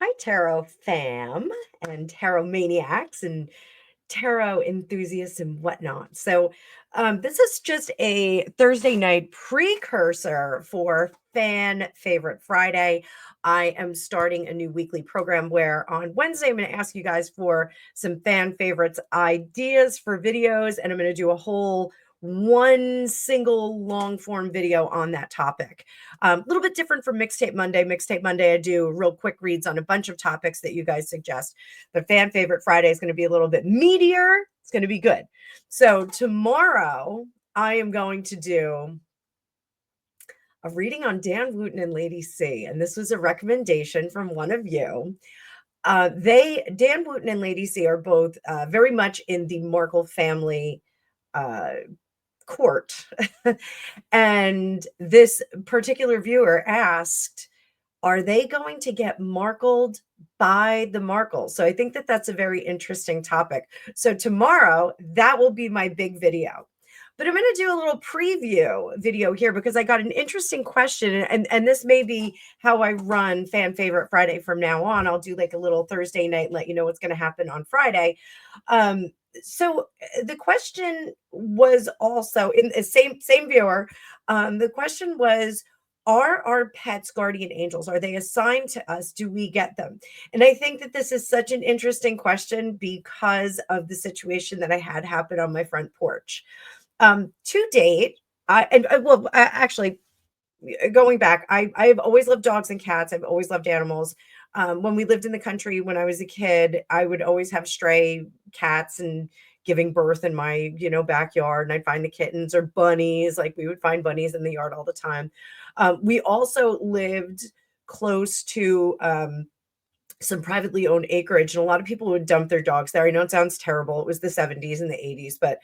Hi, tarot fam and tarot maniacs and tarot enthusiasts and whatnot. This is just a Thursday night precursor for Fan Favorite Friday. I am starting a new weekly program where on Wednesday, I'm going to ask you guys for some fan favorites ideas for videos, and I'm going to do a whole one single long form video on that topic. A little bit different from Mixtape Monday. Mixtape Monday, I do real quick reads on a bunch of topics that you guys suggest. The Fan Favorite Friday is going to be a little bit meatier. It's going to be good. So tomorrow, I am going to do a reading on Dan Wootton and Lady C. And this was a recommendation from one of you. Dan Wootton and Lady C are both very much in the Markle family uh, court. And this particular viewer asked, are they going to get markled by the Markles? So I think that that's a very interesting topic. So tomorrow, that will be my big video. But I'm going to do a little preview video here because I got an interesting question. And this may be how I run Fan Favorite Friday from now on. I'll do like a little Thursday night and let you know what's going to happen on Friday. The question was also in the same viewer. The question was, are our pets guardian angels? Are they assigned to us? Do we get them? And I think that this is such an interesting question because of the situation that I had happen on my front porch. To date, actually, going back, I've always loved dogs and cats. I've always loved animals. When we lived in the country when I was a kid, I would always have stray cats and giving birth in my, backyard, and I'd find the kittens or bunnies. Like we would find bunnies in the yard all the time. We also lived close to some privately owned acreage, and a lot of people would dump their dogs there. I know it sounds terrible. It was the 70s and the 80s, but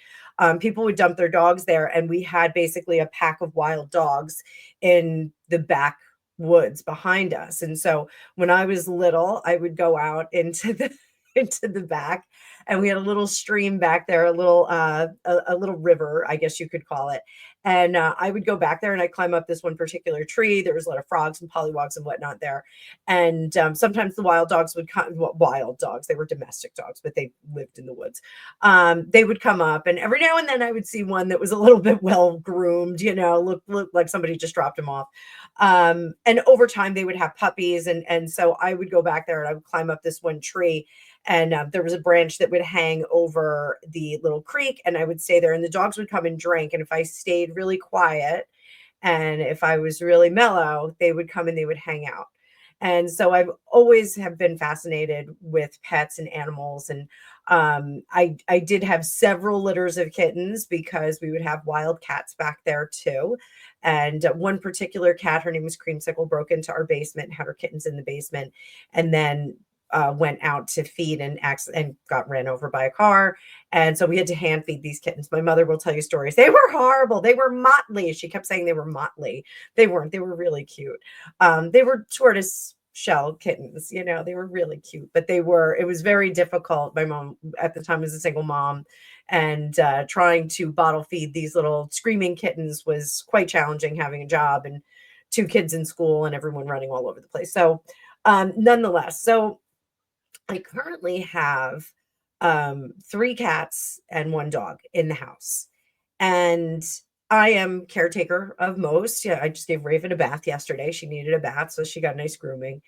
people would dump their dogs there, and we had basically a pack of wild dogs in the back woods behind us. And so when I was little, I would go out into the into the back, and we had a little stream back there, a little river, I guess you could call it. And I would go back there and I'd climb up this one particular tree. There was a lot of frogs and pollywogs and whatnot there. And sometimes the wild dogs would come. Well, wild dogs, they were domestic dogs, but they lived in the woods. They would come up, and every now and then I would see one that was a little bit well groomed, looked like somebody just dropped him off. And over time they would have puppies, and so I would go back there and I would climb up this one tree, and there was a branch that would hang over the little creek, and I would stay there, and the dogs would come and drink. And if I stayed really quiet and if I was really mellow, they would come and they would hang out. And so I've always have been fascinated with pets and animals. And I did have several litters of kittens because we would have wild cats back there too. And one particular cat, her name was Creamsicle, broke into our basement, had her kittens in the basement, and then went out to feed and got ran over by a car. And so we had to hand feed these kittens. My mother will tell you stories. They were horrible. They were motley. She kept saying they were motley. They weren't. They were really cute. They were tortoise shell kittens. They were really cute, but it was very difficult. My mom at the time was a single mom, and trying to bottle feed these little screaming kittens was quite challenging, having a job and two kids in school and everyone running all over the place. So nonetheless, I currently have 3 cats and 1 dog in the house. And I am caretaker of most. Yeah, I just gave Raven a bath yesterday. She needed a bath, so she got nice grooming.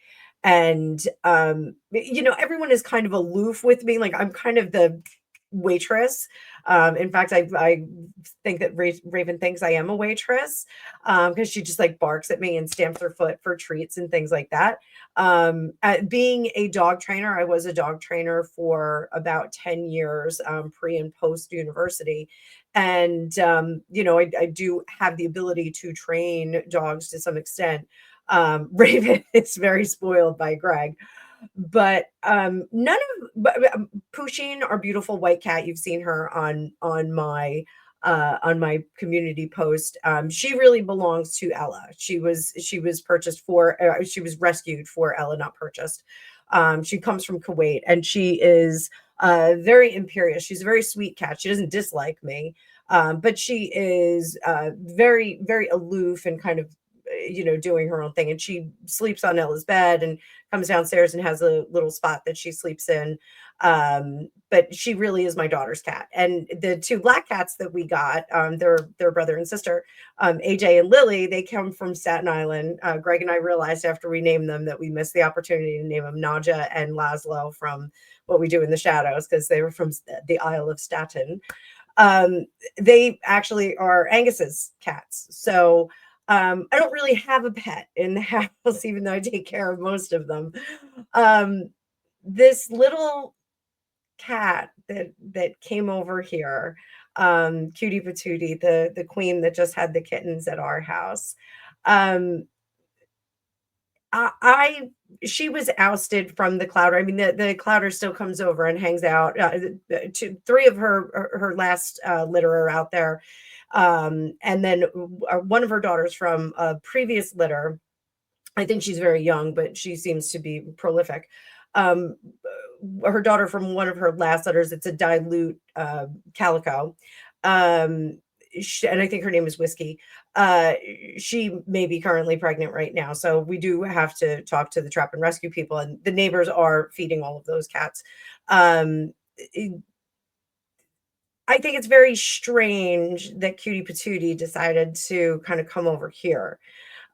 And everyone is kind of aloof with me. Like I'm kind of the waitress. In fact, I think that Raven thinks I am a waitress because she just like barks at me and stamps her foot for treats and things like that. At being a dog trainer, I was a dog trainer for about 10 years, pre and post university. And, I do have the ability to train dogs to some extent. Raven is very spoiled by Greg, but none of Pusheen, our beautiful white cat, you've seen her on my community post. She really belongs to Ella. She was purchased for she was rescued for Ella, not purchased. She comes from Kuwait, and she is very imperious. She's a very sweet cat. She doesn't dislike me, but she is very, very aloof and kind of doing her own thing. And she sleeps on Ella's bed and comes downstairs and has a little spot that she sleeps in. But she really is my daughter's cat. And the two black cats that we got, they're brother and sister, AJ and Lily, they come from Staten Island. Greg and I realized after we named them that we missed the opportunity to name them Naja and Laszlo from What We Do in the Shadows, because they were from the Isle of Staten. Um, they actually are Angus's cats. So I don't really have a pet in the house, even though I take care of most of them. Um, this little cat that came over here, Cutie Patootie, the queen that just had the kittens at our house. Um, I she was ousted from the clouder. I mean, the clouder still comes over and hangs out. Two, three of her last litter are out there, and then one of her daughters from a previous litter. I think she's very young, but she seems to be prolific. Um, her daughter from one of her last litters, it's a dilute calico. Um, and I think her name is Whiskey. Uh, she may be currently pregnant right now. So we do have to talk to the trap and rescue people, and the neighbors are feeding all of those cats. Um, I think it's very strange that Cutie Patootie decided to kind of come over here.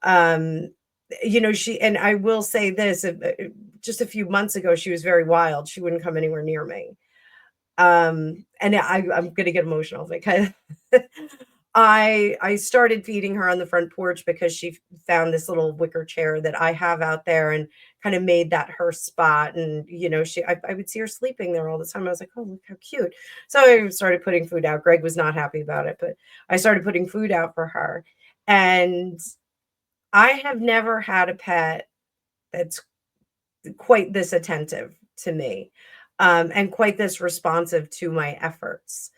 Um, she, and I will say this, just a few months ago, she was very wild. She wouldn't come anywhere near me. And I'm gonna get emotional because I started feeding her on the front porch because she found this little wicker chair that I have out there and kind of made that her spot. And I would see her sleeping there all the time. I was like, oh, look how cute. So I started putting food out. Greg was not happy about it, but I started putting food out for her. And I have never had a pet that's quite this attentive to me, and quite this responsive to my efforts.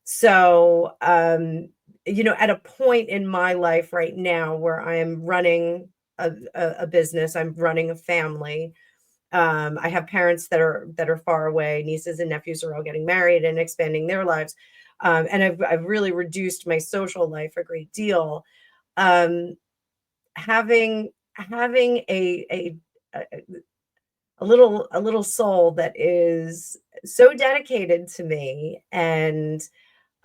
So, at a point in my life right now where I am running a business, I'm running a family. I have parents that are far away. Nieces and nephews are all getting married and expanding their lives, and I've really reduced my social life a great deal. Um, having a little soul that is so dedicated to me, and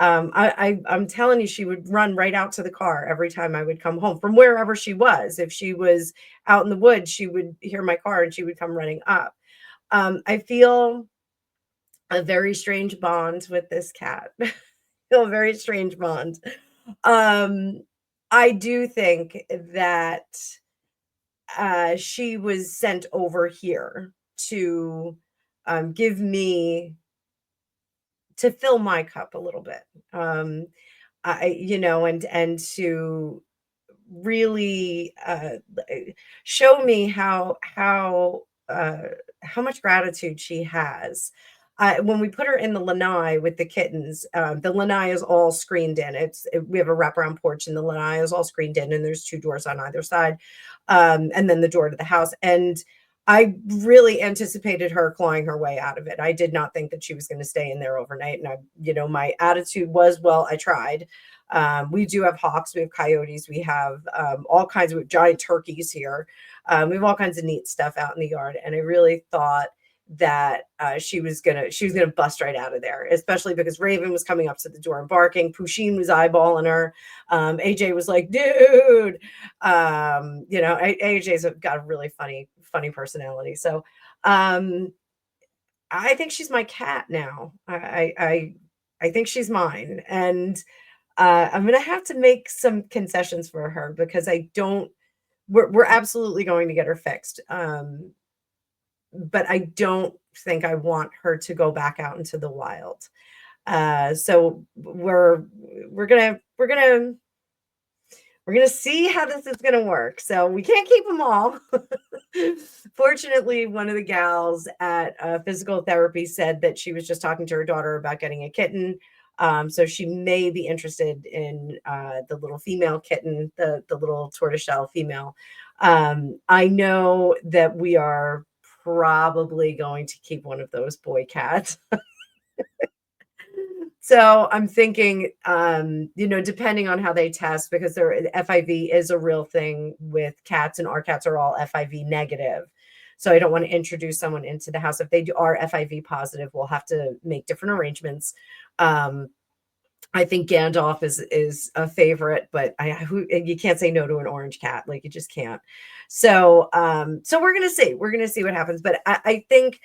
I'm telling you, she would run right out to the car every time I would come home from wherever she was. If she was out in the woods, she would hear my car and she would come running up. I feel a very strange bond with this cat. Feel a very strange bond. Um, I do think that she was sent over here to give me to fill my cup a little bit. And to really show me how much gratitude she has. When we put her in the lanai with the kittens, the lanai is all screened in. We have a wraparound porch, and the lanai is all screened in, and there's two doors on either side, and then the door to the house. And I really anticipated her clawing her way out of it. I did not think that she was going to stay in there overnight. And my attitude was, well, I tried. We do have hawks, we have coyotes, we have all kinds of giant turkeys here. We have all kinds of neat stuff out in the yard, and I really thought that she was gonna bust right out of there, especially because Raven was coming up to the door and barking. Pusheen was eyeballing her. AJ was like, "Dude," AJ's got a really funny personality. So I think she's my cat now. I think she's mine, and I'm gonna have to make some concessions for her because I don't. We're absolutely going to get her fixed, but I don't think I want her to go back out into the wild. So we're gonna see how this is gonna work. So we can't keep them all. Fortunately, one of the gals at physical therapy said that she was just talking to her daughter about getting a kitten. So she may be interested in the little female kitten, the little tortoiseshell female. I know that we are probably going to keep one of those boy cats. So I'm thinking, depending on how they test, because FIV is a real thing with cats, and our cats are all FIV negative. So I don't want to introduce someone into the house. If they are FIV positive, we'll have to make different arrangements. Um, I think Gandalf is a favorite, but you can't say no to an orange cat, like you just can't. So we're gonna see. We're gonna see what happens. But I think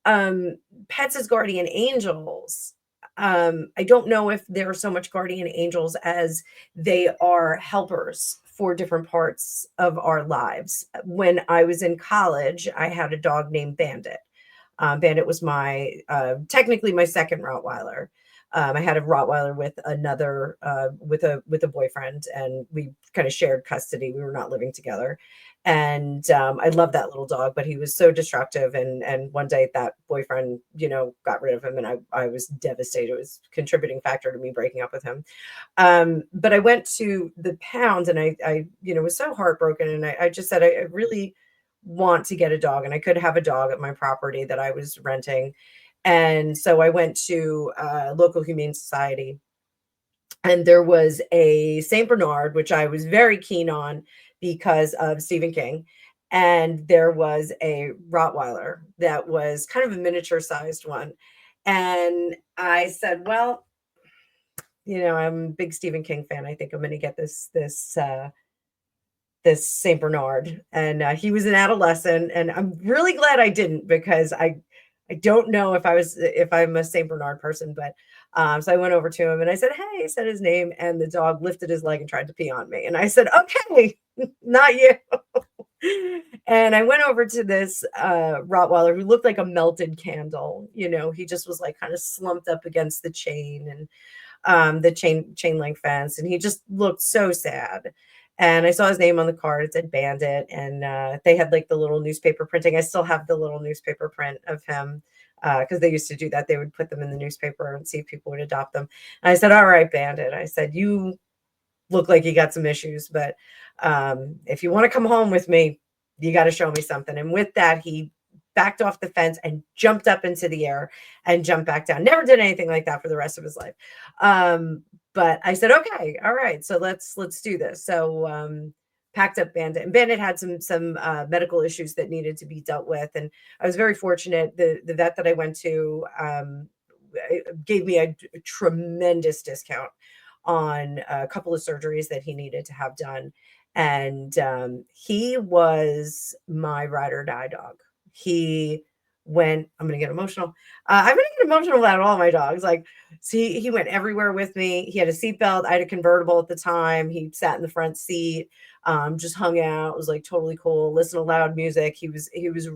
um pets as guardian angels. I don't know if they're so much guardian angels as they are helpers for different parts of our lives. When I was in college, I had a dog named Bandit. Bandit was my technically my second Rottweiler. I had a Rottweiler with another with a boyfriend, and we kind of shared custody. We were not living together, and I loved that little dog, but he was so destructive. And one day that boyfriend, got rid of him, and I was devastated. It was a contributing factor to me breaking up with him. But I went to the pound, and I was so heartbroken, and I just said I really want to get a dog, and I could have a dog at my property that I was renting. And so I went to local humane society, and there was a Saint Bernard, which I was very keen on because of Stephen King. And there was a Rottweiler that was kind of a miniature sized one. And I said, well, I'm a big Stephen King fan. I think I'm going to get this Saint Bernard, and he was an adolescent, and I'm really glad I didn't, because I don't know if I'm a Saint Bernard person, but so I went over to him and I said, "Hey," said his name, and the dog lifted his leg and tried to pee on me, and I said, "Okay, not you." And I went over to this Rottweiler who looked like a melted candle. He just was like kind of slumped up against the chain, and the chain link fence, and he just looked so sad. And I saw his name on the card. It said Bandit, and they had like the little newspaper printing. I still have the little newspaper print of him, because they used to do that. They would put them in the newspaper and see if people would adopt them. And I said, "All right, Bandit." I said, "You look like you got some issues, but if you want to come home with me, you got to show me something." And with that, he backed off the fence and jumped up into the air and jumped back down. Never did anything like that for the rest of his life. But I said, "Okay, all right, so let's do this." So packed up Bandit, and Bandit had some medical issues that needed to be dealt with, and I was very fortunate. The vet that I went to gave me a tremendous discount on a couple of surgeries that he needed to have done. And he was my ride or die dog. He I'm going to get emotional. I'm going to get emotional about all my dogs. Like, see, he went everywhere with me. He had a seatbelt. I had a convertible at the time. He sat in the front seat, just hung out. It was like totally cool. Listened to loud music. He was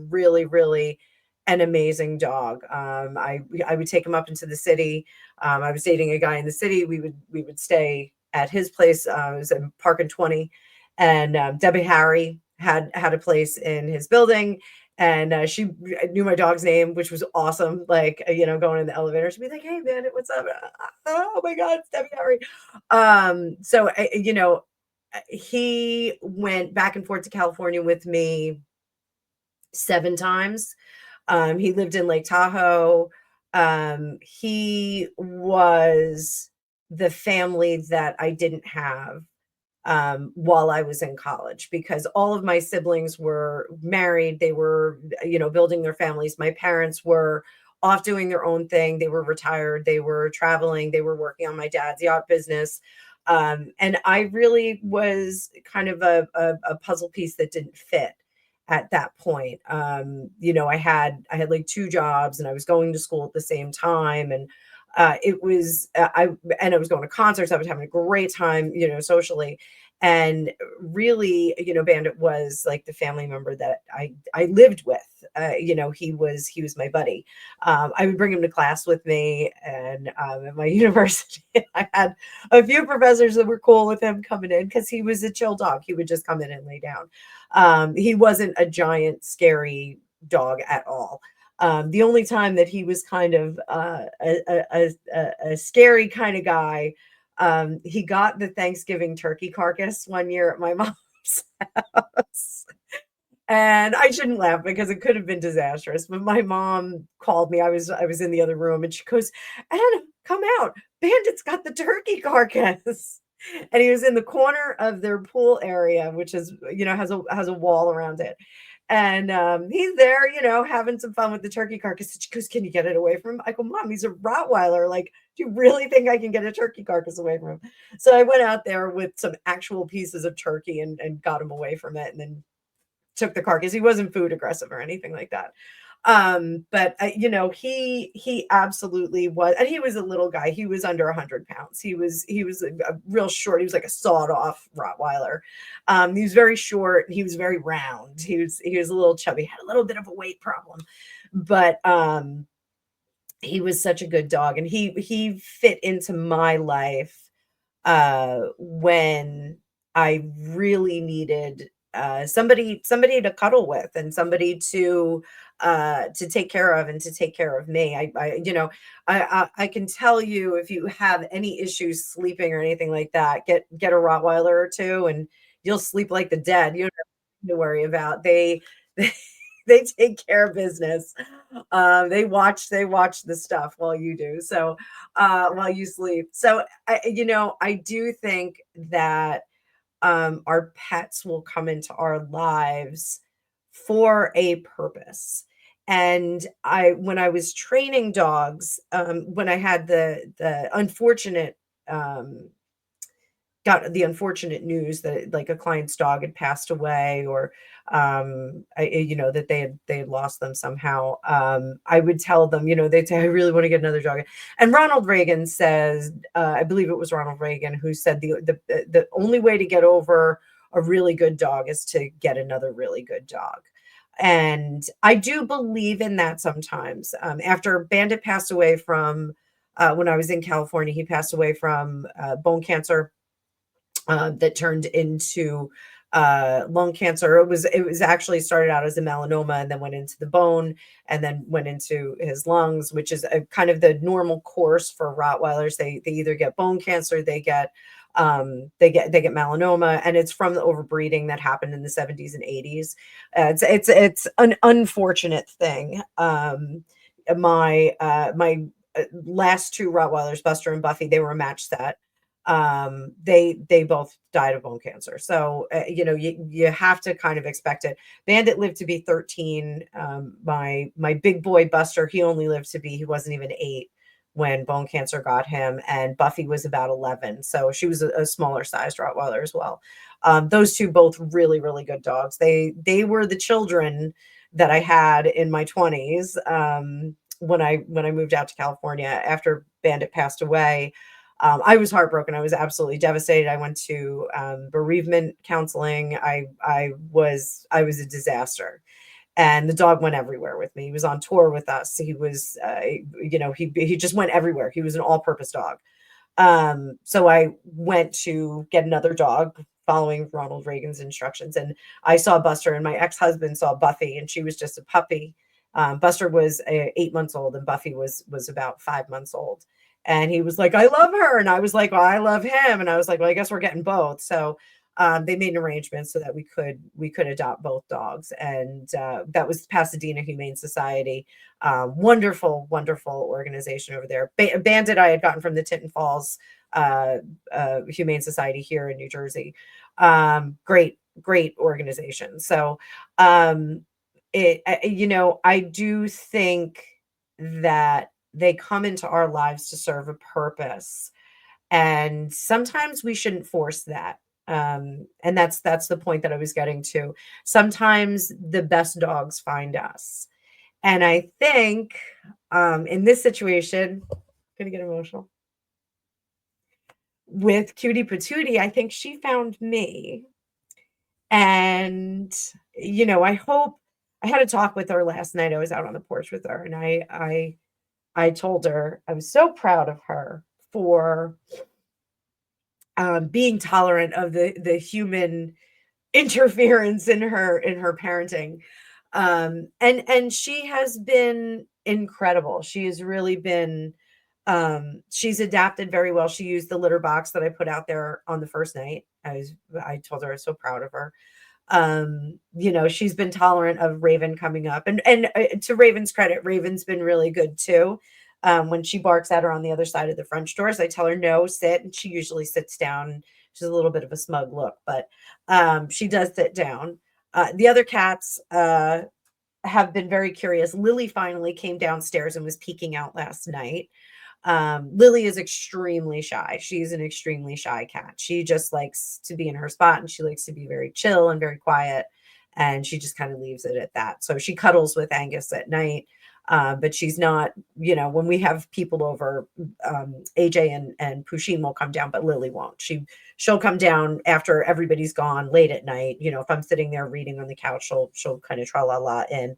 really, really an amazing dog. I would take him up into the city. I was dating a guy in the city. We would stay at his place. It was in Park and 20, and Debbie Harry had a place in his building, and she knew my dog's name, which was awesome. Like, going in the elevator, she'd be like, "Hey, Bandit, what's up?" Oh my God, it's Debbie Harry. So he went back and forth to California with me 7 times. He lived in Lake Tahoe. He was the family that I didn't have while I was in college, because all of my siblings were married. They were, building their families. My parents were off doing their own thing. They were retired. They were traveling. They were working on my dad's yacht business. And I really was kind of a puzzle piece that didn't fit at that point. I had like 2 jobs, and I was going to school at the same time, and it was I was going to concerts. I was having a great time, socially. And really, Bandit was like the family member that I lived with. He was my buddy. I would bring him to class with me, and at my university, I had a few professors that were cool with him coming in, because he was a chill dog. He would just come in and lay down. He wasn't a giant, scary dog at all. The only time that he was kind of a scary kind of guy, he got the Thanksgiving turkey carcass one year at my mom's house. And I shouldn't laugh, because it could have been disastrous. But my mom called me. I was in the other room, and she goes, "Anna, come out. Bandit's got the turkey carcass." And he was in the corner of their pool area, which is, has a wall around it. And he's there, having some fun with the turkey carcass. She goes, "Can you get it away from him?" I go, "Mom, he's a Rottweiler. Like, do you really think I can get a turkey carcass away from him?" So I went out there with some actual pieces of turkey and got him away from it, and then took the carcass. He wasn't food aggressive or anything like that. But he absolutely was, and he was a little guy. He was under 100 pounds. He was a real short. He was like a sawed off Rottweiler. He was very short. He was very round. He was a little chubby. Had a little bit of a weight problem, but he was such a good dog, and he fit into my life when I really needed somebody to cuddle with, and somebody to take care of, and to take care of me. I can tell you, if you have any issues sleeping or anything like that, get a Rottweiler or two, and you'll sleep like the dead. You don't have anything to worry about. They they take care of business. They watch the stuff while you do. So while you sleep. So I do think that our pets will come into our lives for a purpose. And when I was training dogs, when I had the unfortunate um, got the unfortunate news that, like, a client's dog had passed away, or that they had lost them somehow. I would tell them, they'd say, "I really want to get another dog." And Ronald Reagan says, I believe it was Ronald Reagan who said, the only way to get over a really good dog is to get another really good dog. And I do believe in that sometimes. After Bandit passed away from, when I was in California, he passed away from bone cancer, that turned into lung cancer. It was actually started out as a melanoma, and then went into the bone, and then went into his lungs, which is a kind of the normal course for Rottweilers. They either get bone cancer, they get melanoma, and it's from the overbreeding that happened in the 70s and 80s. It's an unfortunate thing. My last two Rottweilers, Buster and Buffy, they were a match set. They both died of bone cancer. So you have to kind of expect it. Bandit lived to be 13. My big boy Buster, he wasn't even 8 when bone cancer got him, and Buffy was about 11. So she was a smaller sized Rottweiler as well. Those two, both really, really good dogs. They were the children that I had in my 20s, when I moved out to California after Bandit passed away. I was heartbroken. I was absolutely devastated. I went to bereavement counseling. I was a disaster, and the dog went everywhere with me. He was on tour with us. He was, he just went everywhere. He was an all-purpose dog. So I went to get another dog following Ronald Reagan's instructions, and I saw Buster, and my ex-husband saw Buffy, and she was just a puppy. Buster was 8 months old, and Buffy was about 5 months old. And he was like, "I love her," and I was like, "Well, I love him," and I was like, "Well, I guess we're getting both." So they made an arrangement so that we could adopt both dogs, and that was Pasadena Humane Society. Wonderful, wonderful organization over there. Bandit I had gotten from the Tinton Falls Humane Society here in New Jersey. Great, great organization. So I do think that they come into our lives to serve a purpose, and sometimes we shouldn't force that. And that's the point that I was getting to. Sometimes the best dogs find us, and I think in this situation, I'm gonna get emotional with Cutie Patootie. I think she found me, and I hope. I had a talk with her last night. I was out on the porch with her, and I told her I was so proud of her for being tolerant of the human interference in her parenting. And she has been incredible. She has really been, she's adapted very well. She used the litter box that I put out there on the first night. I told her I was so proud of her. She's been tolerant of Raven coming up, and to Raven's credit, Raven's been really good too. When she barks at her on the other side of the French doors, I tell her, no, sit. And she usually sits down. She's a little bit of a smug look, but she does sit down. The other cats have been very curious. Lily finally came downstairs and was peeking out last night. Lily is extremely shy. She's an extremely shy cat. She just likes to be in her spot and she likes to be very chill and very quiet. And she just kind of leaves it at that. So she cuddles with Angus at night. But she's not, when we have people over, AJ and Pusheen will come down, but Lily won't. She'll come down after everybody's gone late at night. If I'm sitting there reading on the couch, she'll kind of tra la la in.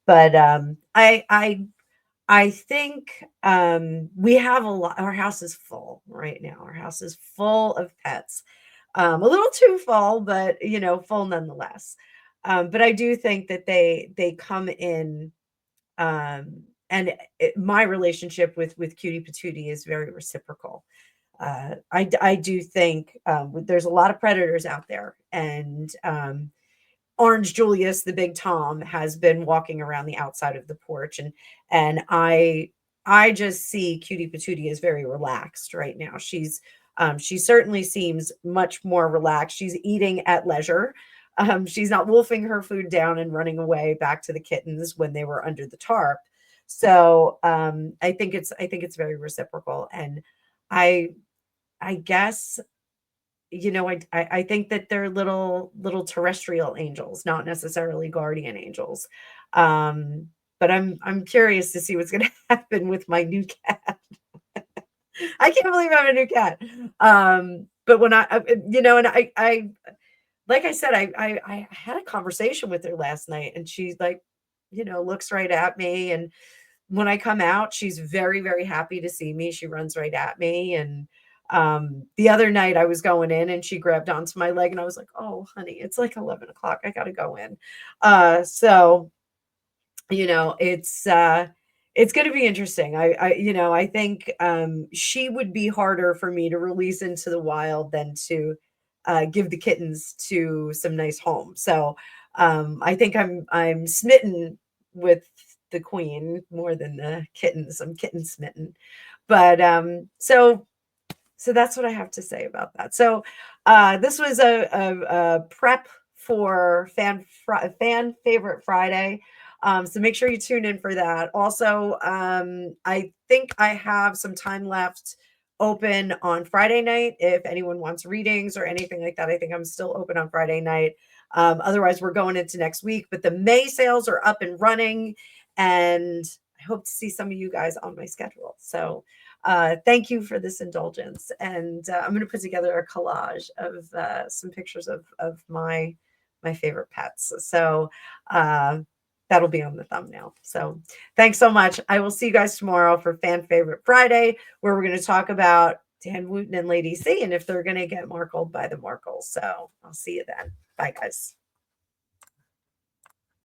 But I think we have a lot. Our house is full right now. Our house is full of pets. A little too full, but full nonetheless. But I do think that they come in, and my relationship with Cutie Patootie is very reciprocal. I do think there's a lot of predators out there, and Orange Julius, the big Tom, has been walking around the outside of the porch, and I just see Cutie Patootie as very relaxed right now. She certainly seems much more relaxed. She's eating at leisure. She's not wolfing her food down and running away back to the kittens when they were under the tarp. So I think it's very reciprocal, and I I guess I think that they're little terrestrial angels, not necessarily guardian angels. Um, but I'm curious to see what's going to happen with my new cat. I can't believe I have a new cat. But when and I like I said, I had a conversation with her last night, and she's like, looks right at me, and when I come out, she's very, very happy to see me. She runs right at me. And the other night I was going in and she grabbed onto my leg and I was like, oh, honey, it's like 11 o'clock. I got to go in. So, it's going to be interesting. I think she would be harder for me to release into the wild than to give the kittens to some nice home. So I think I'm smitten with the queen more than the kittens. I'm kitten smitten. But so that's what I have to say about that. So this was a prep for fan favorite Friday. So make sure you tune in for that. Also, I think I have some time left open on Friday night if anyone wants readings or anything like that. I think I'm still open on Friday night. Otherwise, we're going into next week. But the May sales are up and running, and I hope to see some of you guys on my schedule. So thank you for this indulgence. And I'm going to put together a collage of some pictures of my favorite pets. So that'll be on the thumbnail. So thanks so much. I will see you guys tomorrow for Fan Favorite Friday, where we're going to talk about Dan Wootton and Lady C and if they're going to get markled by the Markles. So I'll see you then. Bye, guys.